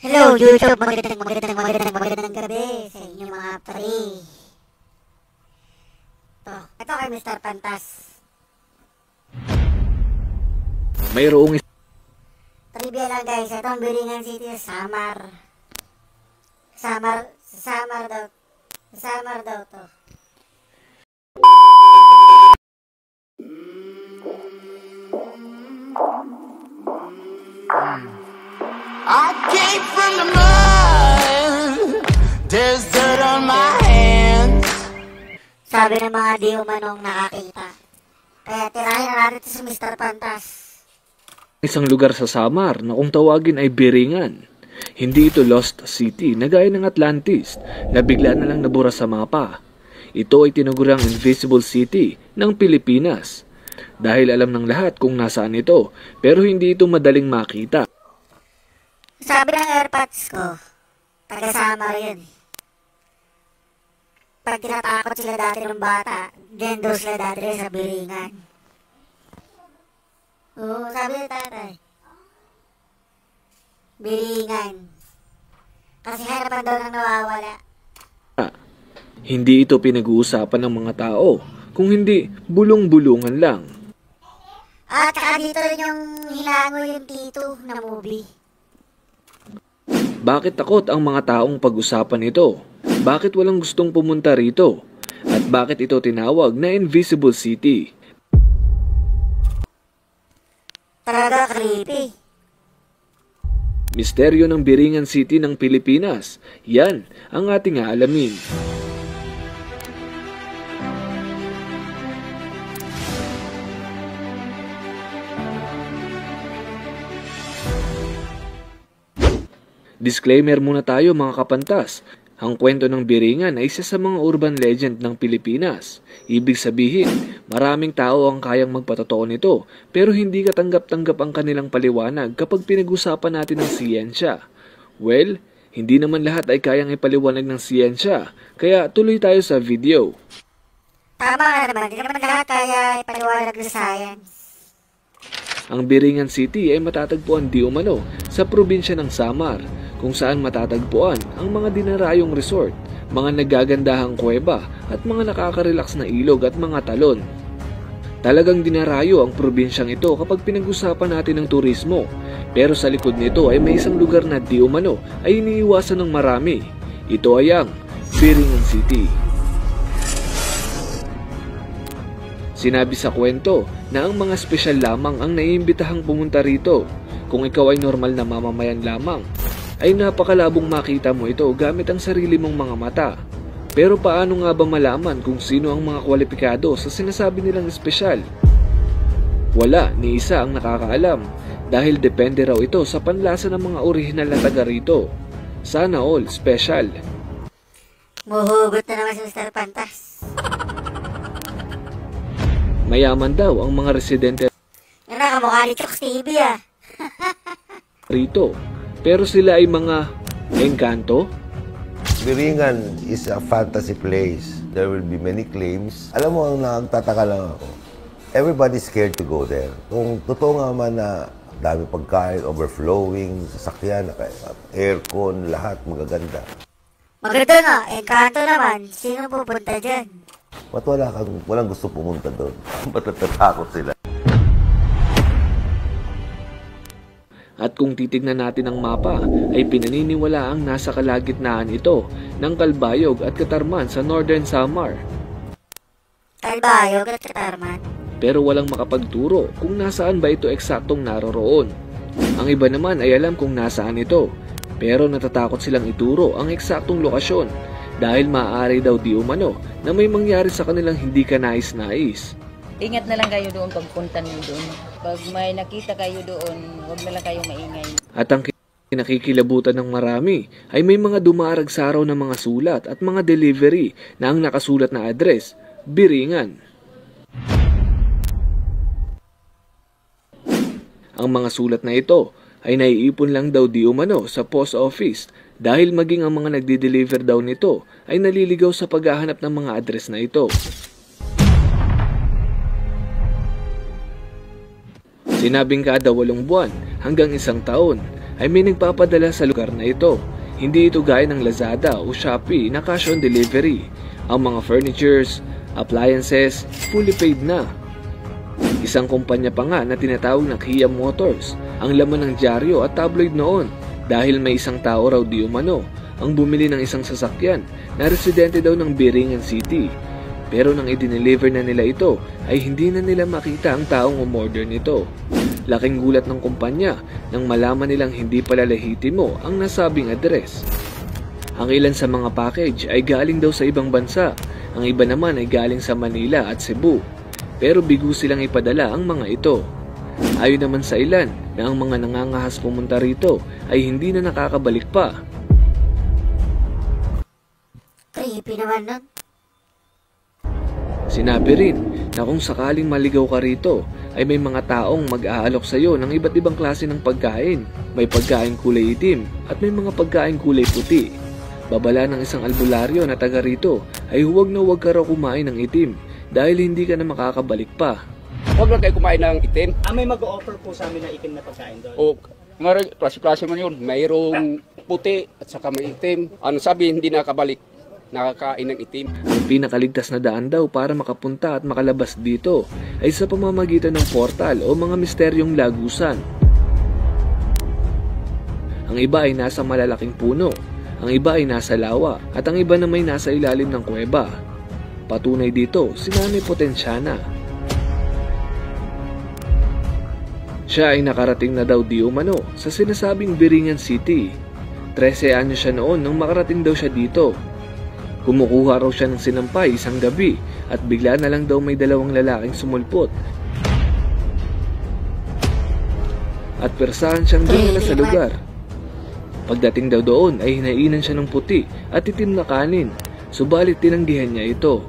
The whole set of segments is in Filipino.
Hello YouTube, magandang gabi sa inyo mga pre. Ito kay Mr. Pantas. Mayroong Trivia lang guys, itong Biringan City sa Samar daw to. I came from the mud. There's dirt on my hands. Sabi ng mga di umanong nakakita. Kaya tirahin na natin ito si Mr. Pantas. isang lugar sa Samar na kung tawagin ay Biringan. Hindi ito Lost City na gaya ng Atlantis na bigla na lang nabura sa mapa. Ito ay tinagurang Invisible City ng Pilipinas. Dahil alam ng lahat kung nasaan ito, pero hindi ito madaling makita. Sabi ng airpods ko, taga-Samar yun. Pag tinatakot sila dati ng bata, diyan daw sila dati sa Biringan. Oo, sabi ni tatay. Biringan. Kasi harapan daw nang nawawala. Hindi ito pinag-uusapan ng mga tao, kung hindi bulong-bulungan lang. At saka dito rin yung Hilango yung Tito na movie. Bakit takot ang mga taong pag-usapan ito? Bakit walang gustong pumunta rito? At bakit ito tinawag na Invisible City? Talaga creepy. Misteryo ng Biringan City ng Pilipinas. Yan ang ating aalamin. Disclaimer muna tayo mga kapantas. Ang kwento ng Biringan ay isa sa mga urban legend ng Pilipinas. Ibig sabihin, maraming tao ang kayang magpatotoo nito, pero hindi katanggap-tanggap ang kanilang paliwanag kapag pinag-usapan natin ng siyensya. Well, hindi naman lahat ay kayang ipaliwanag ng siyensya, kaya tuloy tayo sa video. Tama nga naman, hindi naman lahat kaya ipaliwanag ng science. Ang Biringan City ay matatagpuan di umano sa probinsya ng Samar, kung saan matatagpuan ang mga dinarayong resort, mga nagagandahang kuweba at mga nakaka-relax na ilog at mga talon. Talagang dinarayo ang probinsyang ito kapag pinag-usapan natin ng turismo, pero sa likod nito ay may isang lugar na di umano ay iniiwasan ng marami. Ito ay ang Biringan City. Sinabi sa kwento na ang mga espesyal lamang ang naiimbitahang pumunta rito. Kung ikaw ay normal na mamamayan lamang, ay napakalabong makita mo ito gamit ang sarili mong mga mata. Pero paano nga ba malaman kung sino ang mga kwalipikado sa sinasabi nilang espesyal? Wala ni isa ang nakakaalam dahil depende raw ito sa panlasa ng mga orihinal na taga rito. Sana all special. Muhugot na naman si Mr. Pantas. Mayaman daw ang mga residente Yan na, kamukha ni Chooks TV ah. rito, pero sila ay mga engkanto. Biringan is a fantasy place. There will be many claims. Alam mo, ang nagtataka lang ako, everybody's scared to go there. Kung totoo nga man na dami pagkain, overflowing, sasakyan, aircon, lahat magaganda. Maganda nga, engkanto naman. Sino pupunta dyan? Ba't walang gusto pumunta doon? Ba't natatakot sila? At kung titignan natin ang mapa, ay pinaniniwalaang nasa kalagitnaan ito ng Calbayog at Catarman sa Northern Samar. Calbayog at Catarman. Pero walang makapagturo kung nasaan ba ito eksaktong naroroon. Ang iba naman ay alam kung nasaan ito, pero natatakot silang ituro ang eksaktong lokasyon dahil maaari daw di umano na may mangyari sa kanilang hindi ka nais-nais. Ingat na lang kayo doon pagpunta niyo doon. Pag may nakita kayo doon, huwag na lang kayo maingay. At ang kinakikilabutan ng marami ay may mga dumarag sa araw na mga sulat at mga delivery na ang nakasulat na address, Biringan. Ang mga sulat na ito ay naiipon lang daw di umano sa post office dahil maging ang mga nagdi-deliver daw nito ay naliligaw sa paghahanap ng mga address na ito. Sinabing kada 8 buwan hanggang 1 taon ay may nagpapadala sa lugar na ito. Hindi ito gaya ng Lazada o Shopee na cash on delivery. Ang mga furnitures, appliances, fully paid na. Isang kumpanya pa nga na tinatawag na Kia Motors ang laman ng dyaryo at tabloid noon dahil may isang tao raw di umano ang bumili ng isang sasakyan na residente daw ng Biringan City. Pero nang i-deliver na nila ito ay hindi na nila makita ang taong umorder nito. Laking gulat ng kumpanya nang malaman nilang hindi pala lehitimo ang nasabing address. Ang ilan sa mga package ay galing daw sa ibang bansa, ang iba naman ay galing sa Manila at Cebu. Pero bigo silang ipadala ang mga ito. Ayon naman sa ilan na ang mga nangangahas pumunta rito ay hindi na nakakabalik pa. Creepy naman nun. Sinabi rin na kung sakaling maligaw ka rito ay may mga taong mag-aalok sa iyo ng iba't ibang klase ng pagkain. May pagkain kulay itim at may mga pagkain kulay puti. Babala ng isang albularyo na taga rito ay huwag na huwag ka raw kumain ng itim dahil hindi ka na makakabalik pa. Huwag lang kayo kumain ng itim. May mag-o-offer po sa amin na itim na pagkain doon. O, klase-klase man yun. Mayroong puti at saka may itim. Ano sabi, hindi nakabalik. Nakakain ng itim. Ang pinakaligtas na daan daw para makapunta at makalabas dito ay sa pamamagitan ng portal o mga misteryong lagusan. Ang iba ay nasa malalaking puno, ang iba ay nasa lawa, at ang iba na may nasa ilalim ng kuweba. Patunay dito si Nanay Potensyana. Siya ay nakarating na daw di umano sa sinasabing Biringan City. 13 anyos siya noon nang makarating daw siya dito. Kumukuha raw siya ng sinampay isang gabi at bigla na lang daw may dalawang lalaking sumulpot. At persahan siyang dinala sa lugar. Pagdating daw doon ay hinainan siya ng puti at itim na kanin, subalit tinanggihan niya ito.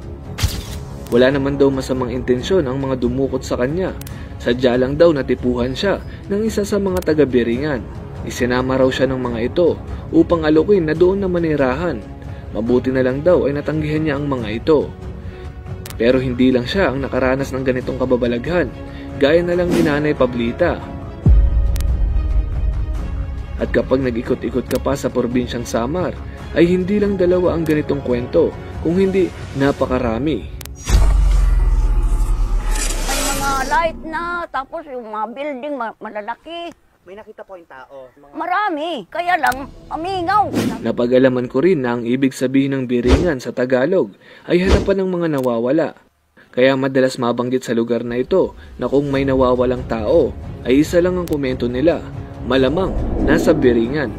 Wala naman daw masamang intensyon ang mga dumukot sa kanya. Sadya lang daw natipuhan siya ng isa sa mga taga-Biringan. Isinama raw siya ng mga ito upang alokin na doon na manirahan. Mabuti na lang daw ay natanggihan niya ang mga ito. Pero hindi lang siya ang nakaranas ng ganitong kababalaghan, gaya na lang ni Nanay Pablita. At kapag nag-ikot-ikot ka pa sa probinsyang Samar, ay hindi lang dalawa ang ganitong kwento, kung hindi napakarami. May mga light na, tapos yung mga building malalaki. May nakita po yung tao. Marami, kaya lang amingaw. Napag-alaman ko rin na ang ibig sabihin ng Biringan sa Tagalog ay hanapan ng mga nawawala. Kaya madalas mabanggit sa lugar na ito na kung may nawawalang tao ay isa lang ang komento nila, malamang nasa Biringan.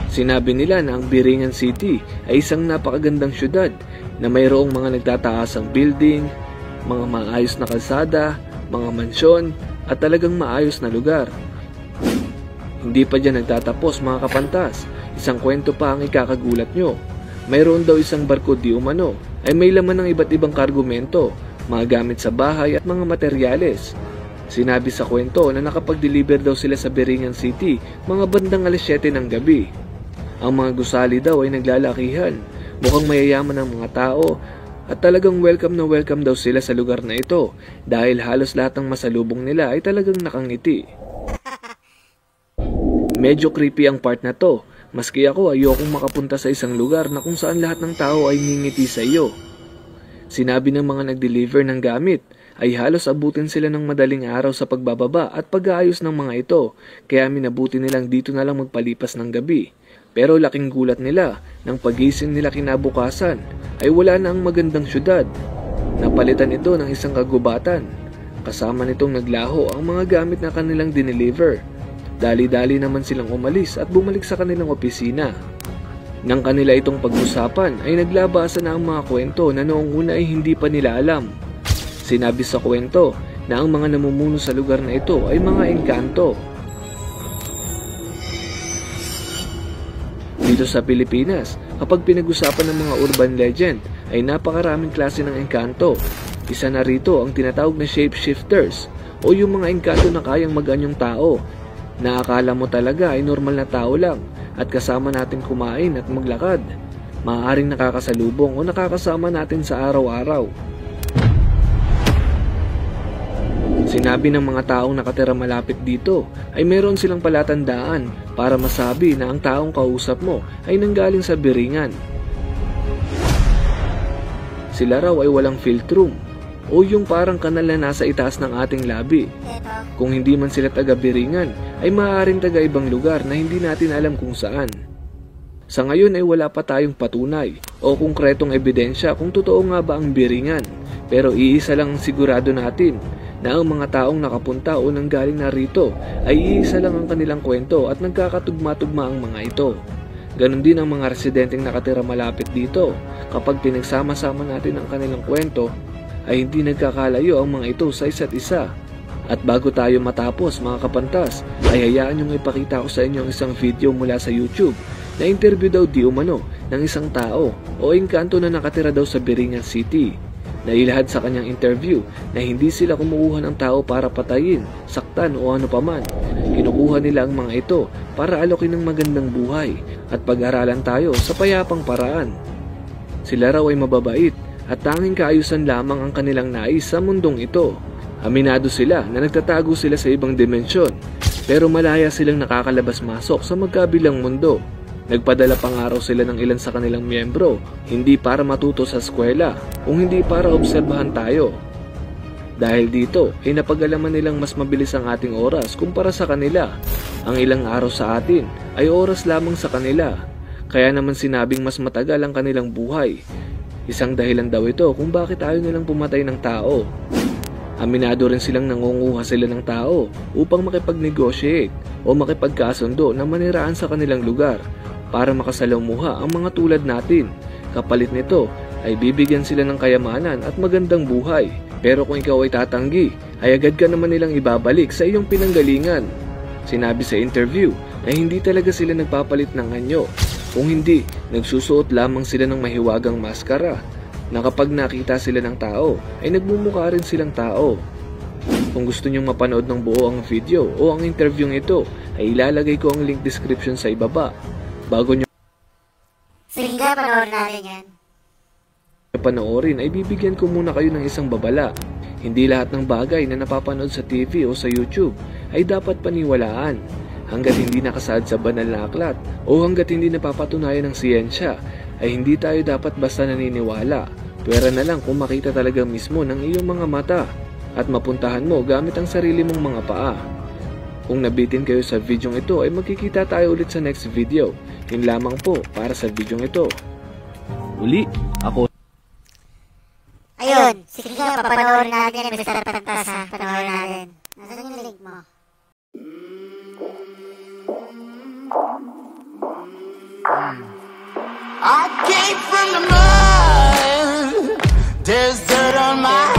Sinabi nila na ang Biringan City ay isang napakagandang syudad na mayroong mga nagtataasang building, mga maayos na kalsada, mga mansyon, at talagang maayos na lugar. Hindi pa dyan nagtatapos mga kapantas, isang kwento pa ang ikakagulat nyo. Mayroon daw isang barko di umano ay may laman ng iba't ibang kargumento, mga gamit sa bahay at mga materyales. Sinabi sa kwento na nakapag-deliver daw sila sa Biringan City mga bandang 7:00 ng gabi. Ang mga gusali daw ay naglalakihan, mukhang mayayaman ang mga tao, at talagang welcome na welcome daw sila sa lugar na ito dahil halos lahat ng masalubong nila ay talagang nakangiti. Medyo creepy ang part na to, maski ako ayokong makapunta sa isang lugar na kung saan lahat ng tao ay ngingiti sa iyo. Sinabi ng mga nag-deliver ng gamit ay halos abutin sila ng madaling araw sa pagbababa at pag-aayos ng mga ito, kaya minabuti nilang dito na lang magpalipas ng gabi. Pero laking gulat nila nang pagising nila kinabukasan ay wala na ang magandang syudad. Napalitan ito ng isang kagubatan. Kasama nitong naglaho ang mga gamit na kanilang dineliver. Dali-dali naman silang umalis at bumalik sa kanilang opisina. Nang kanila itong pag-usapan ay naglabasan na ang mga kwento na noong una ay hindi pa nila alam. Sinabi sa kwento na ang mga namumuno sa lugar na ito ay mga engkanto. Dito sa Pilipinas, kapag pinag-usapan ng mga urban legend, ay napakaraming klase ng engkanto. Isa na rito ang tinatawag na shapeshifters o yung mga engkanto na kayang mag-anyong tao na akala mo talaga ay normal na tao lang at kasama natin kumain at maglakad. Maaaring nakakasalubong o nakakasama natin sa araw-araw. Sinabi ng mga taong nakatira malapit dito ay meron silang palatandaan para masabi na ang taong kausap mo ay nanggaling sa Biringan. Sila raw ay walang field room o yung parang kanal na nasa itaas ng ating labi. Kung hindi man sila taga Biringan ay maaaring taga ibang lugar na hindi natin alam kung saan. Sa ngayon ay wala pa tayong patunay o konkretong ebidensya kung totoo nga ba ang Biringan, pero iisa lang ang sigurado natin na ang mga taong nakapunta o nanggaling na rito ay iisa lang ang kanilang kwento at nagkakatugma-tugma ang mga ito. Ganon din ang mga residenteng nakatira malapit dito. Kapag pinagsama-sama natin ang kanilang kwento ay hindi nagkakalayo ang mga ito sa isa't isa. At bago tayo matapos mga kapantas ay hayaan niyong ipakita ko sa inyo ang isang video mula sa YouTube na interview daw di umano ng isang tao o engkanto na nakatira daw sa Biringan City. Nailahad sa kanyang interview na hindi sila kumukuha ng tao para patayin, saktan o ano paman. Kinukuha nila ang mga ito para alokin ng magandang buhay at pag-aralan tayo sa payapang paraan. Sila raw ay mababait at tanging kaayusan lamang ang kanilang nais sa mundong ito. Aminado sila na nagtatago sila sa ibang dimensyon pero malaya silang nakakalabas-masok sa magkabilang mundo. Nagpadala pang araw sila ng ilan sa kanilang miyembro, hindi para matuto sa eskwela, kung hindi para obserbahan tayo. Dahil dito, ay napag-alaman nilang mas mabilis ang ating oras kumpara sa kanila. Ang ilang araw sa atin ay oras lamang sa kanila, kaya naman sinabing mas matagal ang kanilang buhay. Isang dahilan daw ito kung bakit ayaw nilang pumatay ng tao. Aminado rin silang nangunguha sila ng tao upang makipag-negotiate o makipagkasundo na maniraan sa kanilang lugar para makasalamuha ang mga tulad natin. Kapalit nito ay bibigyan sila ng kayamanan at magandang buhay. Pero kung ikaw ay tatanggi, ay agad ka naman nilang ibabalik sa iyong pinanggalingan. Sinabi sa interview na hindi talaga sila nagpapalit ng anyo. Kung hindi, nagsusuot lamang sila ng mahiwagang maskara na kapag nakita sila ng tao, ay nagmumukha rin silang tao. Kung gusto nyong mapanood ng buo ang video o ang interview ito, ay ilalagay ko ang link description sa ibaba. Bago nyo Sige nga, panoorin natin yan. panoorin ay bibigyan ko muna kayo ng isang babala. Hindi lahat ng bagay na napapanood sa TV o sa YouTube ay dapat paniwalaan. Hanggat hindi nakasaad sa banal na aklat o hanggat hindi napapatunayan ng siyensya, ay hindi tayo dapat basta naniniwala. Pwera na lang kung makita talaga mismo ng iyong mga mata at mapuntahan mo gamit ang sarili mong mga paa. Kung nabitin kayo sa videong ito ay magkikita tayo ulit sa next video. Yun lamang po para sa videong ito. Uli, ako. Ayun, sige nga, papanoorin natin yan. Mr. Pantas ha, panoorin natin. Nasaan yung link mo? I came from the mud. There's dirt on my